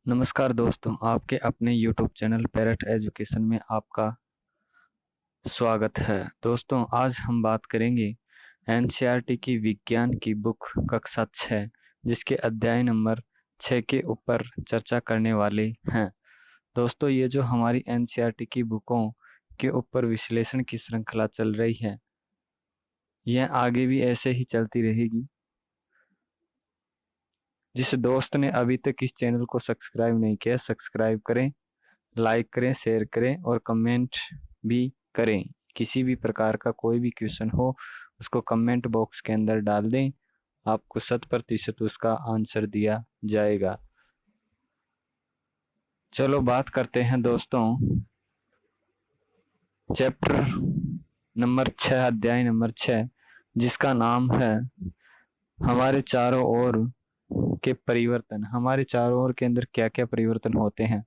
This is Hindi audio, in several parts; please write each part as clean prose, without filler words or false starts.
नमस्कार दोस्तों, आपके अपने YouTube चैनल पैरेट एजुकेशन में आपका स्वागत है। दोस्तों, आज हम बात करेंगे एनसीईआरटी की विज्ञान की बुक कक्षा 6 जिसके अध्याय नंबर 6 के ऊपर चर्चा करने वाले हैं। दोस्तों, ये जो हमारी एनसीईआरटी की बुकों के ऊपर विश्लेषण की श्रृंखला चल रही है, यह आगे भी ऐसे ही चलती रहेगी। जिस दोस्त ने अभी तक इस चैनल को सब्सक्राइब नहीं किया, सब्सक्राइब करें, लाइक करें, शेयर करें और कमेंट भी करें। किसी भी प्रकार का कोई भी क्वेश्चन हो उसको कमेंट बॉक्स के अंदर डाल दें, आपको 100% उसका आंसर दिया जाएगा। चलो बात करते हैं दोस्तों चैप्टर नंबर 6, अध्याय नंबर 6, जिसका नाम है हमारे चारों ओर के परिवर्तन। हमारे चारों ओर के अंदर क्या क्या परिवर्तन होते हैं,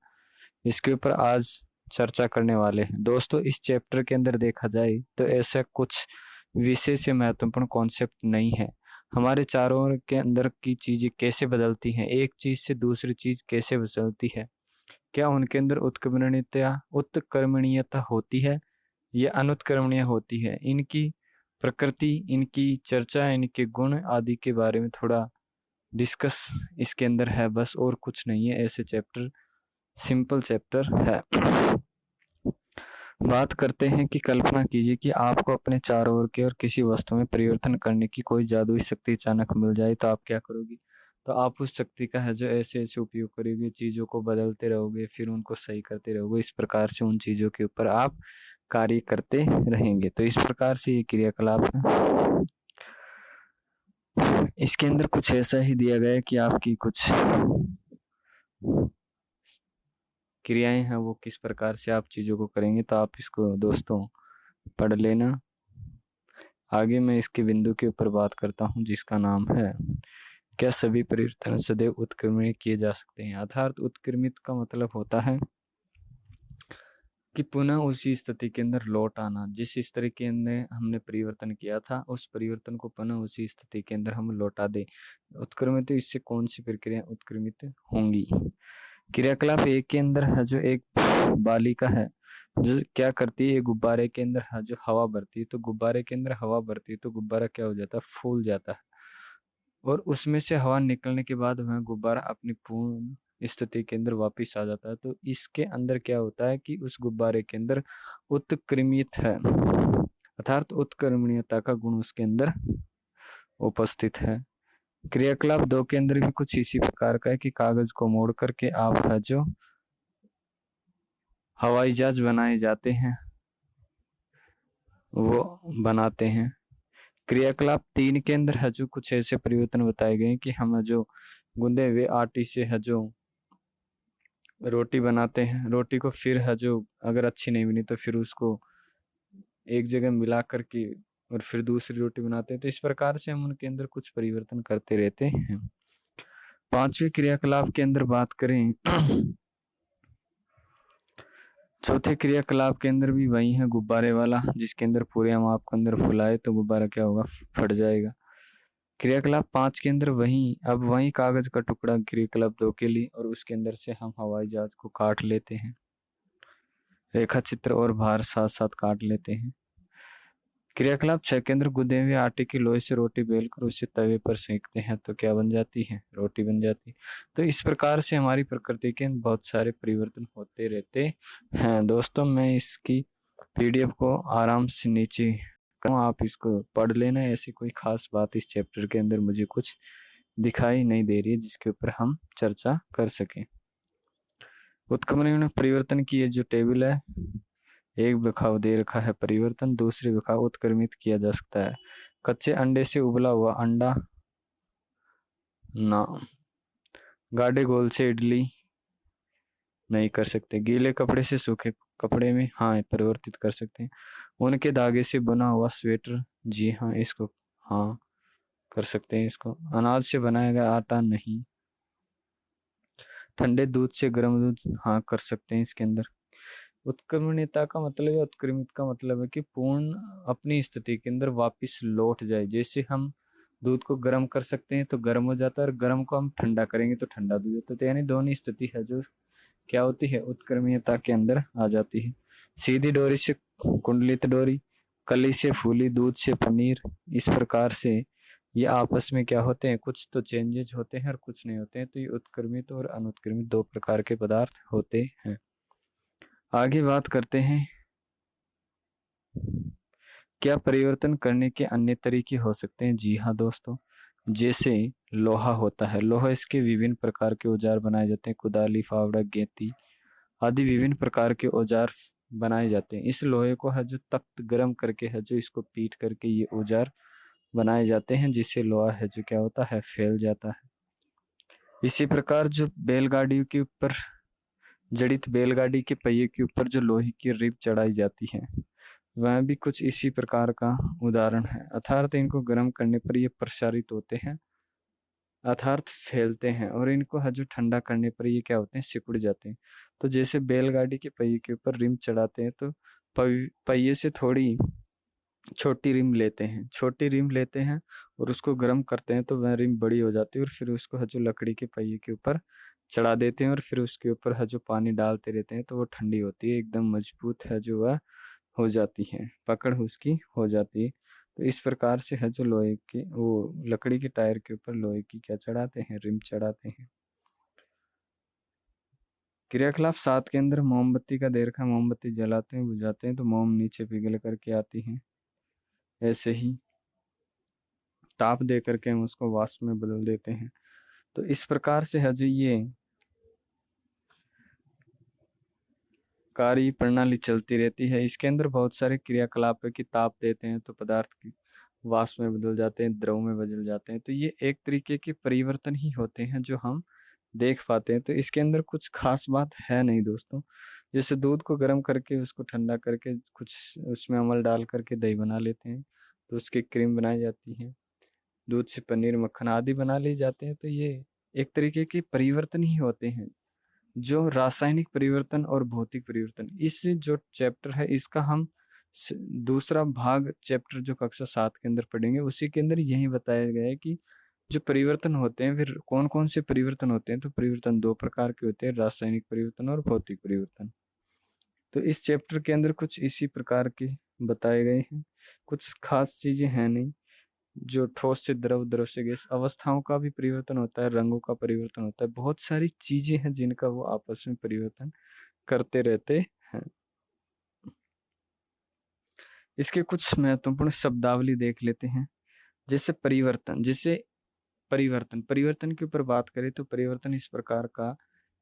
इसके ऊपर आज चर्चा करने वाले हैं। दोस्तों, इस चैप्टर के अंदर देखा जाए तो ऐसा कुछ विशेष या महत्वपूर्ण कॉन्सेप्ट नहीं है। हमारे चारों ओर के अंदर की चीजें कैसे बदलती हैं, एक चीज से दूसरी चीज कैसे बदलती है, क्या उनके अंदर उत्क्रमणीयता होती है या अनुत्क्रमणीय होती है, इनकी प्रकृति, इनकी चर्चा, इनके गुण आदि के बारे में थोड़ा डिस्कस इसके अंदर है, बस और कुछ नहीं है। ऐसे चैप्टर सिंपल चैप्टर है। बात करते हैं कि कल्पना कीजिए कि आपको अपने चारों ओर के और किसी वस्तु में परिवर्तन करने की कोई जादुई शक्ति अचानक मिल जाए, तो आप क्या करोगे? तो आप उस शक्ति का है जो ऐसे ऐसे उपयोग करोगे, चीज़ों को बदलते रहोगे, फिर उनको सही करते रहोगे। इस प्रकार से उन चीज़ों के ऊपर आप कार्य करते रहेंगे। तो इस प्रकार से ये क्रियाकलाप है। इसके अंदर कुछ ऐसा ही दिया गया है कि आपकी कुछ क्रियाएं हैं वो किस प्रकार से आप चीज़ों को करेंगे, तो आप इसको दोस्तों पढ़ लेना। आगे मैं इसके बिंदु के ऊपर बात करता हूँ जिसका नाम है क्या सभी परिवर्तन सदैव उत्क्रमणीय किए जा सकते हैं। अर्थात उत्क्रमित का मतलब होता है कि पुनः उसी स्थिति के अंदर लौट आना। जिस इस तरह के अंदर हमने परिवर्तन किया था, उस परिवर्तन को पुनः उसी स्थिति के अंदर हम लौटा दे। उत्क्रमित, तो इससे कौन सी प्रक्रिया उत्क्रमित होंगी? क्रियाकलाप एक के अंदर है जो एक बालिका है जो क्या करती है, गुब्बारे के अंदर है जो हवा भरती है। तो गुब्बारे के अंदर हवा भरती है तो गुब्बारा क्या हो जाता है, फूल जाता है, और उसमें से हवा निकलने के बाद वह गुब्बारा अपनी पूर्ण स्थिति के अंदर वापस आ जाता है। तो इसके अंदर क्या होता है कि उस गुब्बारे के अंदर उत्क्रमित है, अर्थात उत्क्रमणीयता का गुण उसके अंदर उपस्थित है। क्रियाकलाप 2 के अंदर भी कुछ इसी प्रकार का है कि कागज को मोड़ करके आप है जो हवाई जहाज बनाए जाते हैं वो बनाते हैं। क्रियाकलाप 3 के अंदर है जो कुछ ऐसे परिवर्तन बताए गए कि हम जो गूंदे हुए आटे से है जो रोटी बनाते हैं, रोटी को फिर है जो अगर अच्छी नहीं बनी तो फिर उसको एक जगह मिला करके और फिर दूसरी रोटी बनाते हैं। तो इस प्रकार से हम उनके अंदर कुछ परिवर्तन करते रहते हैं। 5वें क्रियाकलाप के अंदर बात करें चौथे क्रियाकलाप के अंदर भी वही है गुब्बारे वाला, जिसके अंदर पूरे हम आपको अंदर फुलाए तो गुब्बारा क्या होगा, फट जाएगा। क्रियाकलाप 5 के अंदर वही कागज का टुकड़ा क्रियाकलाप 2 के लिए, और उसके अंदर से हम हवाई जहाज को काट लेते हैं, रेखा चित्र और भार साथ साथ काट लेते हैं। क्रियाकलाप 6 के अंदर गुदे हुए आटे की लोई से रोटी बेलकर उसे तवे पर सेकते हैं तो क्या बन जाती है, रोटी बन जाती है। तो इस प्रकार से हमारी प्रकृति के बहुत सारे परिवर्तन होते रहते हैं। दोस्तों, मैं इसकी पीडीएफ को आराम से नीचे आप इसको पढ़ लेना। ऐसी कोई खास बात इस चैप्टर के अंदर मुझे कुछ दिखाई नहीं दे रही है जिसके ऊपर हम चर्चा कर सकें। उत्क्रमण में परिवर्तन की ये जो टेबल है, एक बखाव दे रखा है परिवर्तन, दूसरी बखाव उत्क्रमित किया जा सकता है। कच्चे अंडे से उबला हुआ अंडा ना, गाढ़े घोल से इडली नहीं कर सकते, गीले कपड़े से सूखे कपड़े में हाँ परिवर्तित कर सकते हैं, उनके धागे से बना हुआ स्वेटर जी हाँ इसको हाँ कर सकते हैं, इसको अनाज से बनाया गया आटा नहीं, ठंडे दूध से गर्म दूध हाँ कर सकते हैं इसके अंदर। उत्क्रमणीयता का मतलब है, उत्क्रमित का मतलब है कि पूर्ण अपनी स्थिति के अंदर वापस लौट जाए। जैसे हम दूध को गर्म कर सकते हैं तो गर्म हो जाता है, और गर्म को हम ठंडा करेंगे तो ठंडा दूध होता है। तो यानी दोनों स्थिति है जो क्या होती है, उत्क्रमणीयता के अंदर आ जाती है। सीधी डोरी से कुंडलित डोरी, कली से फूली, दूध से पनीर, इस प्रकार से ये आपस में क्या होते हैं, कुछ तो चेंजेज होते हैं और कुछ नहीं होते हैं। तो ये उत्क्रमित और अनुत्क्रमित दो प्रकार के पदार्थ होते हैं। आगे बात करते हैं, क्या परिवर्तन करने के अन्य तरीके हो सकते हैं? जी हाँ दोस्तों, जैसे लोहा होता है, लोहा इसके विभिन्न प्रकार के औजार बनाए जाते हैं, कुदाली, फावड़ा, गेंती आदि विभिन्न प्रकार के औजार बनाए जाते हैं। इस लोहे को है जो तख्त गर्म करके है जो इसको पीट करके ये औजार बनाए जाते हैं, जिससे लोहा है जो क्या होता है, फैल जाता है। इसी प्रकार जो बैलगाड़ियों के ऊपर, जड़ित बैलगाड़ी के पहिए के ऊपर जो लोहे की रिब चढ़ाई जाती है, वह भी कुछ इसी प्रकार का उदाहरण है। अर्थात इनको गर्म करने पर ये प्रसारित होते हैं, अर्थात फैलते हैं, और इनको है जो ठंडा करने पर ये क्या होते हैं, सिकुड़ जाते हैं। तो जैसे बैलगाड़ी के पहिए के ऊपर रिम चढ़ाते हैं तो पहिए से थोड़ी छोटी रिम लेते हैं, छोटी रिम लेते हैं और उसको गर्म करते हैं तो वह रिम बड़ी हो जाती है, और फिर उसको है जो लकड़ी के पहिए के ऊपर चढ़ा देते हैं, और फिर उसके ऊपर है जो पानी डालते रहते हैं तो वो ठंडी होती है, एकदम मजबूत है जो वह हो जाती है, पकड़ उसकी हो जाती है। तो इस प्रकार से है जो लोहे की, वो लकड़ी के टायर के ऊपर लोहे की क्या चढ़ाते हैं, रिम चढ़ाते हैं। क्रियाकलाप 7 के अंदर मोमबत्ती का दे रखा, मोमबत्ती जलाते हैं, बुझाते हैं तो मोम नीचे पिघल करके आती है। ऐसे ही ताप दे करके हम उसको वाष्प में बदल देते हैं। तो इस प्रकार से है जो ये कार्य प्रणाली चलती रहती है। इसके अंदर बहुत सारे क्रियाकलाप है कि ताप देते हैं तो पदार्थ की वाष्प में बदल जाते हैं, द्रव में बदल जाते हैं। तो ये एक तरीके के परिवर्तन ही होते हैं जो हम देख पाते हैं। तो इसके अंदर कुछ खास बात है नहीं दोस्तों। जैसे दूध को गर्म करके उसको ठंडा करके कुछ उसमें अमल डाल करके दही बना लेते हैं, तो उसकी क्रीम बनाई जाती है, दूध से पनीर, मक्खन आदि बना लिए जाते हैं। तो ये एक तरीके के परिवर्तन ही होते हैं, जो रासायनिक परिवर्तन और भौतिक परिवर्तन। इस जो चैप्टर है इसका हम दूसरा भाग चैप्टर जो कक्षा 7 के अंदर पढ़ेंगे, उसी के अंदर यही बताया गया है कि जो परिवर्तन होते हैं फिर कौन कौन से परिवर्तन होते हैं। तो परिवर्तन दो प्रकार के होते हैं, रासायनिक परिवर्तन और भौतिक परिवर्तन। तो इस चैप्टर के अंदर कुछ इसी प्रकार के बताए गए हैं, कुछ खास चीजें हैं नहीं। जो ठोस से द्रव, द्रव से गैस, अवस्थाओं का भी परिवर्तन होता है, रंगों का परिवर्तन होता है, बहुत सारी चीजें हैं जिनका वो आपस में परिवर्तन करते रहते हैं। इसके कुछ महत्वपूर्ण शब्दावली देख लेते हैं। जैसे परिवर्तन, जैसे परिवर्तन, परिवर्तन के ऊपर बात करें तो परिवर्तन इस प्रकार का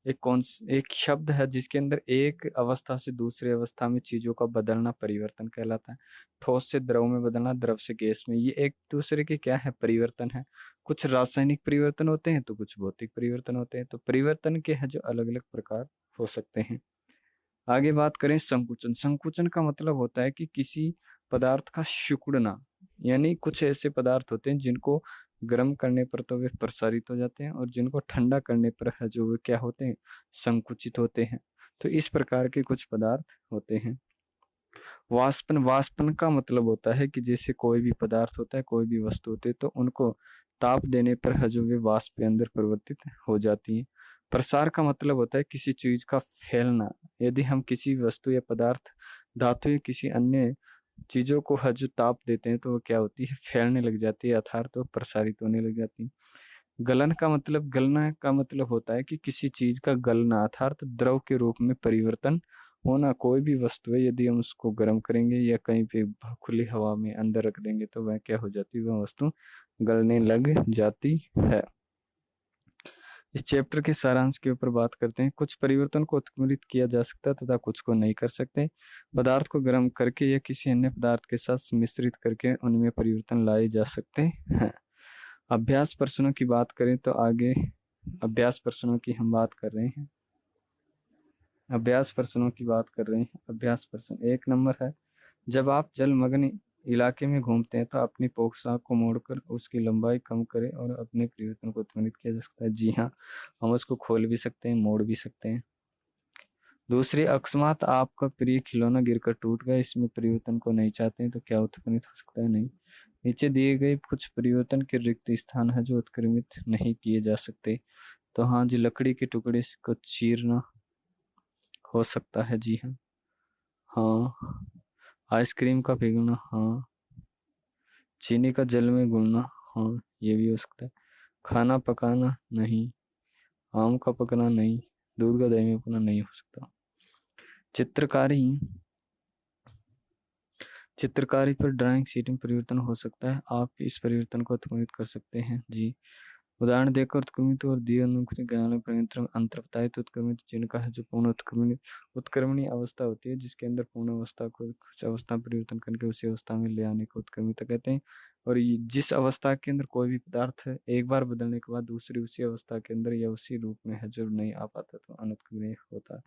एक शब्द है जिसके अंदर एक अवस्था से दूसरी अवस्था में चीजों का बदलना परिवर्तन कहलाता है। ठोस से द्रव में बदलना, द्रव से गैस में, ये एक दूसरे के क्या है, परिवर्तन है। कुछ रासायनिक परिवर्तन होते हैं तो कुछ भौतिक परिवर्तन होते हैं। तो परिवर्तन के हैं जो अलग अलग प्रकार हो सकते हैं। आगे बात करें संकुचन। संकुचन का मतलब होता है कि किसी पदार्थ का सिकुड़ना, यानी कुछ ऐसे पदार्थ होते हैं जिनको गर्म करने पर तो वे प्रसारित हो जाते हैं, और जिनको ठंडा करने पर है जो वे क्या होते हैं, संकुचित होते हैं। तो इस प्रकार के कुछ पदार्थ होते हैं। वाष्पन, वाष्पन का मतलब होता है कि जैसे कोई भी पदार्थ होता है, कोई भी वस्तु होती है, तो उनको ताप देने पर है जो वे वाष्प के अंदर परिवर्तित हो जाती है। प्रसार का मतलब होता है किसी चीज का फैलना। यदि हम किसी वस्तु या पदार्थ, धातु या किसी अन्य चीजों को है जो ताप देते हैं तो वो क्या होती है, फैलने लग जाती है, अर्थात तो प्रसारित होने लग जाती है। गलन का मतलब, गलना का मतलब होता है कि किसी चीज का गलना, अर्थात द्रव के रूप में परिवर्तन होना। कोई भी वस्तु है, यदि हम उसको गर्म करेंगे या कहीं पे खुली हवा में अंदर रख देंगे तो वह क्या हो जाती है, वह वस्तु गलने लग जाती है। इस चैप्टर के सारांश के ऊपर बात करते हैं। कुछ परिवर्तन को उत्प्रेरित किया जा सकता है तथा कुछ को नहीं कर सकते। पदार्थ को गर्म करके या किसी अन्य पदार्थ के साथ मिश्रित करके उनमें परिवर्तन लाए जा सकते हैं। अभ्यास प्रश्नों की बात करें तो आगे अभ्यास प्रश्नों की हम बात कर रहे हैं। अभ्यास प्रश्नों की बात कर रहे हैं। अभ्यास प्रश्न 1 नंबर है, जब आप जलमग्न इलाके में घूमते हैं तो अपनी पोशाक को मोड़कर उसकी लंबाई कम करें और अपने परिवर्तन को त्वरित किया जा सकता है। जी हाँ, हम उसको खोल भी सकते हैं, मोड़ भी सकते हैं। दूसरी, अकस्मात आपका प्रिय खिलौना गिरकर टूट गया, इसमें परिवर्तन को नहीं चाहते हैं तो क्या उत्क्रमित हो सकता है? नहीं। नीचे दिए गए कुछ परिवर्तन के रिक्त स्थान है जो उत्क्रमित नहीं किए जा सकते। तो हाँ जी, लकड़ी के टुकड़े को चीरना हो सकता है, जी हाँ। हाँ। आइसक्रीम का पिघलना, हाँ। चीनी का जल में घुलना, हाँ, ये भी हो सकता है। खाना पकाना, नहीं। आम का पकना, नहीं। दूध का दही में पकना, नहीं हो सकता। चित्रकारी, चित्रकारी पर ड्राइंग शीट में परिवर्तन हो सकता है, आप इस परिवर्तन को उत्क्रमित कर सकते हैं, जी। उदाहरण देकर उत्क्रमित और दिए अनुक्रमित ज्ञान परिवर्तन अंतर बताए। तो उत्क्रमित जिनका है जो पूर्ण उत्क्रमित उत्क्रमणीय अवस्था होती है, जिसके अंदर पूर्ण अवस्था को कुछ अवस्था परिवर्तन करके उसी अवस्था में ले आने को उत्क्रमित कहते हैं। और जिस अवस्था के अंदर कोई भी पदार्थ एक बार बदलने के बाद दूसरी उसी अवस्था के अंदर या उसी रूप में है जो नहीं आ पाता तो अनुत्क्रमणीय होता है।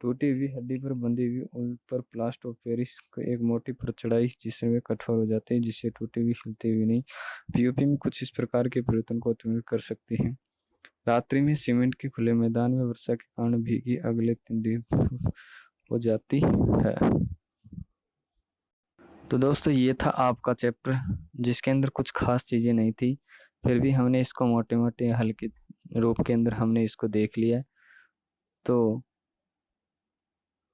टूटी हुई हड्डी पर बंधी हुई उन पर प्लास्टर ऑफ पेरिस को एक मोटी परत चढ़ाई जिससे वे कठोर हो जाते हैं, जिससे टूटी हुई हिलती हुई नहीं। पीओपी में कुछ इस प्रकार के परिवर्तन को उत्क्रमित कर सकती है। रात्रि में सीमेंट के खुले मैदान में वर्षा के कारण भीगी अगले 3 दिन हो जाती है। तो दोस्तों, ये था आपका चैप्टर जिसके अंदर कुछ खास चीज़ें नहीं थी, फिर भी हमने इसको मोटे मोटे हल्के रूप के अंदर हमने इसको देख लिया। तो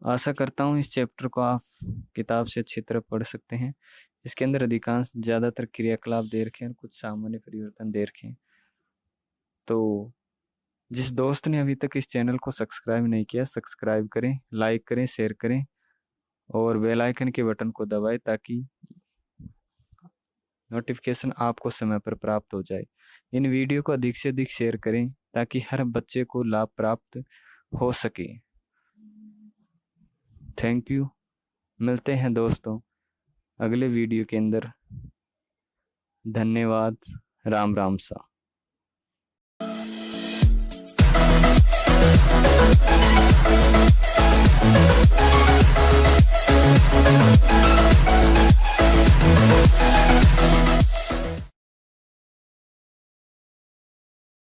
आशा करता हूँ इस चैप्टर को आप किताब से अच्छी तरह पढ़ सकते हैं। इसके अंदर अधिकांश ज़्यादातर क्रियाकलाप दे रखे हैं और कुछ सामान्य परिवर्तन दे रखे हैं। तो जिस दोस्त ने अभी तक इस चैनल को सब्सक्राइब नहीं किया, सब्सक्राइब करें, लाइक करें, शेयर करें और बेल आइकन के बटन को दबाएं ताकि नोटिफिकेशन आपको समय पर प्राप्त हो जाए। इन वीडियो को अधिक से अधिक शेयर करें ताकि हर बच्चे को लाभ प्राप्त हो सके। Thank you. मिलते हैं दोस्तों अगले वीडियो के अंदर। धन्यवाद। राम राम सा।